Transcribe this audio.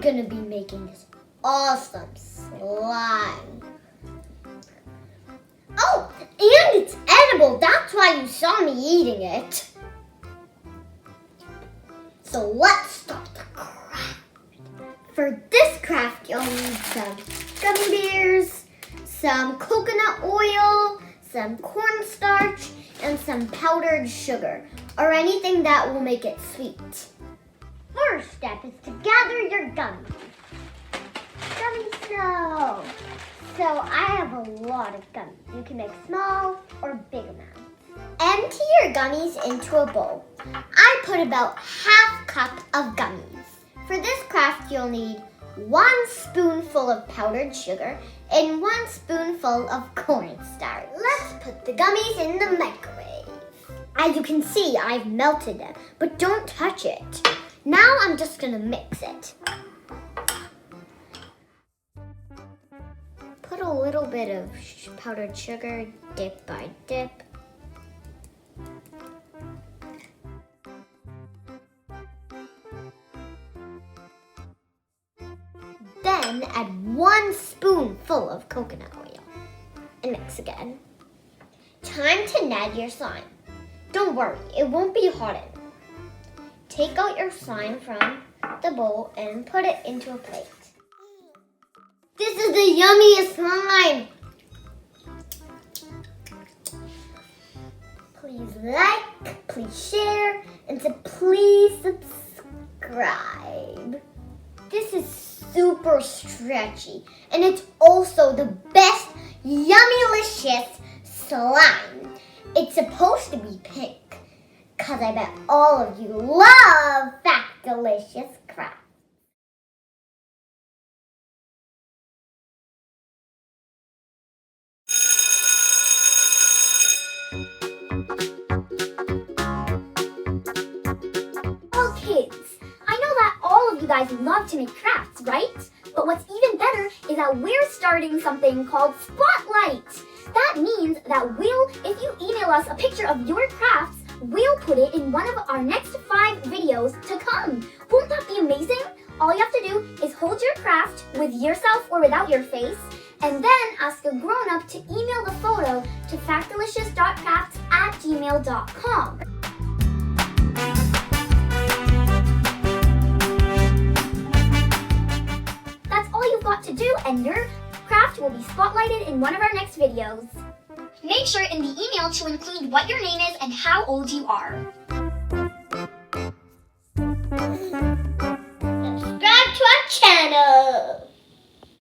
gonna be making this awesome slime. Oh, and it's edible. That's why you saw me eating it. So let's start the craft. For this craft, you'll need some gummy bears, some coconut oil, some cornstarch, and some powdered sugar, or anything that will make it sweet. First step is to gather your gummies. Gummy snow. So I have a lot of gummies. You can make small or big amounts. Empty your gummies into a bowl. I put about half cup of gummies. For this craft, you'll need 1 spoonful of powdered sugar and 1 spoonful of cornstarch. Let's put the gummies in the microwave. As you can see, I've melted them, but don't touch it. Now I'm just gonna mix it. Put a little bit of powdered sugar, dip by dip. Then add 1 spoonful of coconut oil and mix again. Time to knead your slime. Don't worry, it won't be hot enough. Take out your slime from the bowl and put it into a plate. This is the yummiest slime! Please like, please share, and please subscribe. This is super stretchy, and it's also the best yummylicious slime. It's supposed to be pink, because I bet all of you love Factilicious Crafts. Well, kids, I know that all of you guys love to make crafts, right? But what's even better is that we're starting something called Spotlight. That means that if you email us a picture of your crafts, we'll put it in one of our next 5 videos to come. Won't that be amazing? All you have to do is hold your craft with yourself or without your face, and then ask a grown-up to email the photo to factilicious.crafts@gmail.com. That's all you've got to do, and your craft will be spotlighted in one of our next videos. Make sure in the email to include what your name is and how old you are.